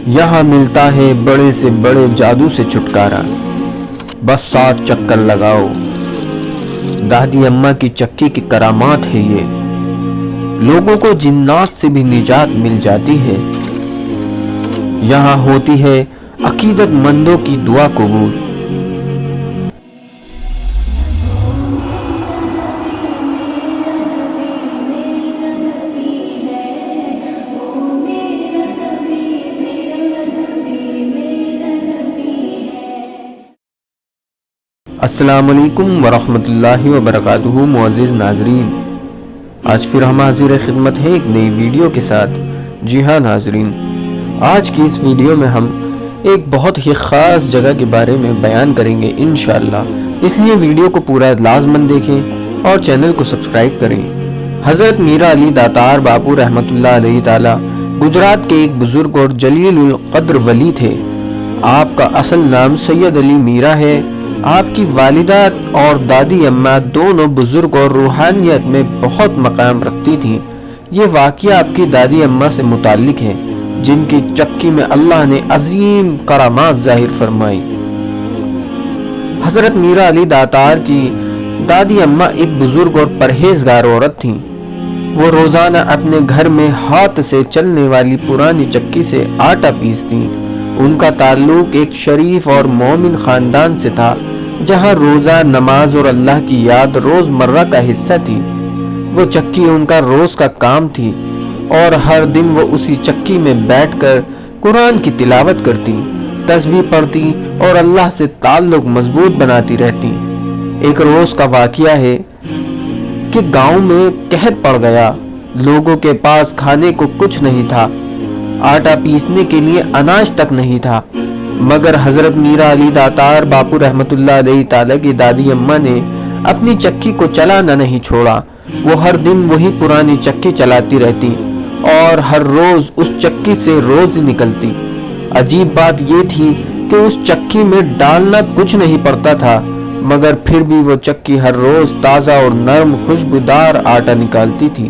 यहाँ मिलता है बड़े से बड़े जादू से छुटकारा, बस 7 चक्कर लगाओ। दादी अम्मा की चक्की की करामात है ये, लोगों को जिन्नात से भी निजात मिल जाती है। यहाँ होती है अकीदतमंदों की दुआ कबूल। अस्सलामुअलैकुम वरहमतुल्लाहि वबरकातुहू। मुअज़्ज़िज़ नाज़रीन, आज फिर हम हाजिर खिदमत हैं एक नई वीडियो के साथ। जी हाँ नाज़रीन, आज की इस वीडियो में हम एक बहुत ही ख़ास जगह के बारे में बयान करेंगे इंशाअल्लाह, इसलिए वीडियो को पूरा लाज़मन देखें और चैनल को सब्सक्राइब करें। हज़रत मीरा अली दातार बापू रहमतुल्लाह अलैहि ताला गुजरात के एक बुज़ुर्ग और जलीलुल क़द्र वली थे। आपका असल नाम सैयद अली मीरा है। आपकी वालिदा और दादी अम्मा दोनों बुजुर्ग और रूहानियत में बहुत मकाम रखती थीं। ये वाक़या आपकी दादी अम्मा से मुताल्लिक है, जिनकी चक्की में अल्लाह ने अजीम करामात ज़ाहिर फरमाई। हज़रत मीरा अली दातार की दादी अम्मा एक बुजुर्ग और परहेजगार औरत थीं। वो रोज़ाना अपने घर में हाथ से चलने वाली पुरानी चक्की से आटा पीसती। उनका ताल्लुक एक शरीफ और मोमिन ख़ानदान से था, जहाँ रोज़ा, नमाज और अल्लाह की याद रोज़मर्रा का हिस्सा थी। वो चक्की उनका रोज़ का काम थी और हर दिन वो उसी चक्की में बैठकर कुरान की तिलावत करती, तस्बीह पढ़ती और अल्लाह से ताल्लुक मजबूत बनाती रहती। एक रोज़ का वाक़या है कि गांव में कहत पड़ गया। लोगों के पास खाने को कुछ नहीं था, आटा पीसने के लिए अनाज तक नहीं था, मगर हज़रत मीरा अली दातार बापू रहमतुल्लाह अलैहि ताला की दादी अम्मा ने अपनी चक्की को चलाना नहीं छोड़ा। वो हर दिन वही पुरानी चक्की चलाती रहती और हर रोज़ उस चक्की से रोज़ निकलती। अजीब बात ये थी कि उस चक्की में डालना कुछ नहीं पड़ता था, मगर फिर भी वो चक्की हर रोज़ ताज़ा और नरम खुशबूदार आटा निकालती थी।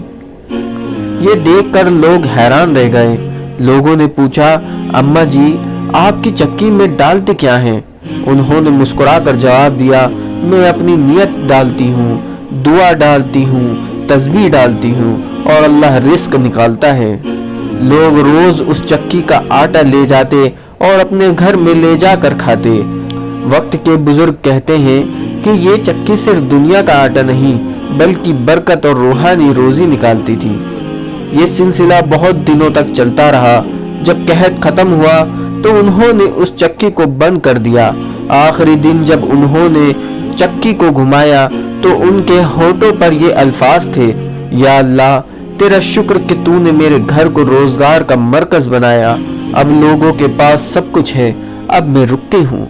ये देखकर लोग हैरान रह गए। लोगों ने पूछा, अम्मा जी आपकी चक्की में डालते क्या हैं? उन्होंने मुस्कुराकर जवाब दिया, मैं अपनी नियत डालती हूँ, दुआ डालती हूँ, तस्बीह डालती हूँ और अल्लाह रिस्क निकालता है। लोग रोज़ उस चक्की का आटा ले जाते और अपने घर में ले जाकर खाते। वक्त के बुजुर्ग कहते हैं कि ये चक्की सिर्फ दुनिया का आटा नहीं, बल्कि बरकत और रूहानी रोज़ी निकालती थी। ये सिलसिला बहुत दिनों तक चलता रहा। जब कहत ख़त्म हुआ तो उन्होंने उस चक्की को बंद कर दिया। आखिरी दिन जब उन्होंने चक्की को घुमाया तो उनके होठों पर ये अल्फाज थे, या अल्लाह तेरा शुक्र कि तूने मेरे घर को रोज़गार का मरकज़ बनाया। अब लोगों के पास सब कुछ है, अब मैं रुकती हूँ।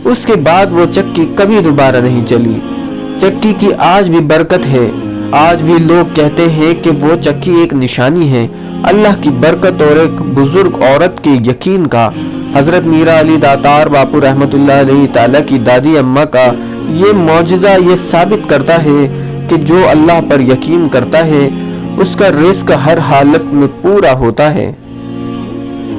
उसके बाद वो चक्की कभी दोबारा नहीं चली। चक्की की आज भी बरकत है। आज भी लोग कहते हैं कि वो चक्की एक निशानी है अल्लाह की बरकत और एक बुजुर्ग औरत के यकीन का। हज़रत मीरा अली दातार बापू रहमतुल्लाह अलैहि ताला की दादी अम्मा का ये मौजज़ा ये साबित करता है कि जो अल्लाह पर यकीन करता है उसका रिज़्क हर हालत में पूरा होता है।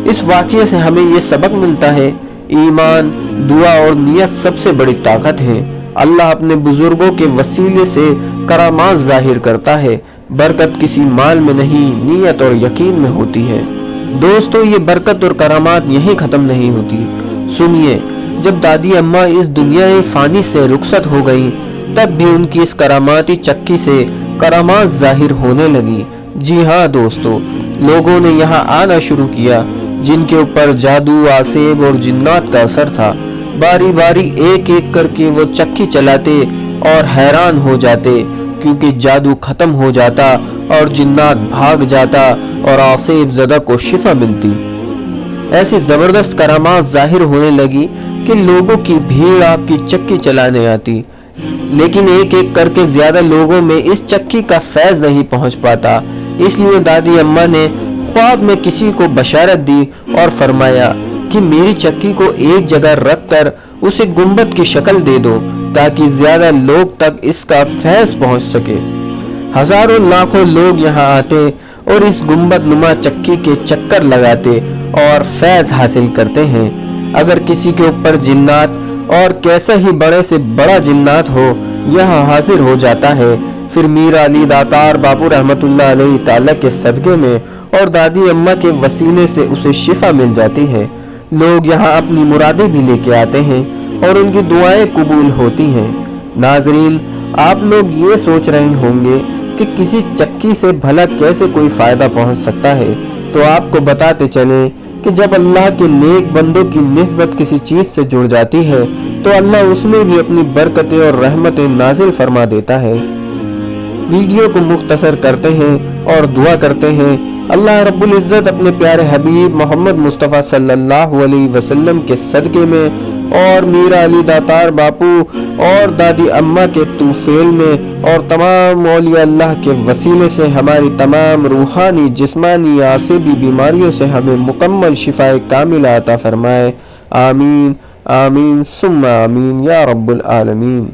इस वाक़ये से हमें ये सबक मिलता है, ईमान, दुआ और नियत सबसे बड़ी ताकत है। अल्लाह अपने बुजुर्गों के वसीले से करामात ज़ाहिर करता है। बरकत किसी माल में नहीं, नियत और यकीन में होती है। दोस्तों, ये बरकत और करामात यहीं ख़त्म नहीं होती। सुनिए, जब दादी अम्मा इस दुनिया फ़ानी से रुखसत हो गई, तब भी उनकी इस करामाती चक्की से करामात ज़ाहिर होने लगी। जी हाँ दोस्तों, लोगों ने यहाँ आना शुरू किया जिनके ऊपर जादू, आसेब और जिन्नात का असर था। बारी बारी एक एक करके वो चक्की चलाते और हैरान हो जाते, क्योंकि जादू ख़त्म हो जाता और जिन्नात भाग जाता और आसेब ज़दा को शिफा मिलती। ऐसी ज़बरदस्त करामात ज़ाहिर होने लगी कि लोगों की भीड़ आपकी चक्की चलाने आती, लेकिन एक एक करके ज़्यादा लोगों में इस चक्की का फैज़ नहीं पहुंच पाता। इसलिए दादी अम्मा ने ख्वाब में किसी को बशारत दी और फरमाया कि मेरी चक्की को एक जगह रख कर उसे गुंबद की शक्ल दे दो, ताकि ज्यादा लोग तक इसका फैज़ पहुंच सके। हजारों लाखों लोग यहाँ आते اور اس گنبد نما چکی کے چکر لگاتے اور فیض حاصل کرتے ہیں۔ اگر کسی کے اوپر جنات اور کیسا ہی بڑے سے بڑا جنات ہو یہاں حاضر ہو جاتا ہے، پھر میر علی داتار باپو رحمت اللہ علیہ تعالی کے صدقے میں اور دادی اماں کے وسیلے سے اسے شفا مل جاتی ہے۔ لوگ یہاں اپنی مرادیں بھی لے کے آتے ہیں اور ان کی دعائیں قبول ہوتی ہیں۔ ناظرین، آپ لوگ یہ سوچ رہے ہوں گے کہ کسی چکی سے بھلا کیسے کوئی فائدہ پہنچ سکتا ہے، تو آپ کو بتاتے چلیں کہ جب اللہ کے نیک بندوں کی نسبت کسی چیز سے جڑ جاتی ہے تو اللہ اس میں بھی اپنی برکتیں اور رحمتیں نازل فرما دیتا ہے۔ ویڈیو کو مختصر کرتے ہیں اور دعا کرتے ہیں اللہ رب العزت اپنے پیارے حبیب محمد مصطفیٰ صلی اللہ علیہ وسلم کے صدقے میں اور میر علی داتار باپو اور دادی اماں کے توفیل میں اور تمام اولیاء اللہ کے وسیلے سے ہماری تمام روحانی جسمانی عصبی بیماریوں سے ہمیں مکمل شفا کاملہ عطا فرمائے۔ آمین آمین ثم آمین یا رب العالمین۔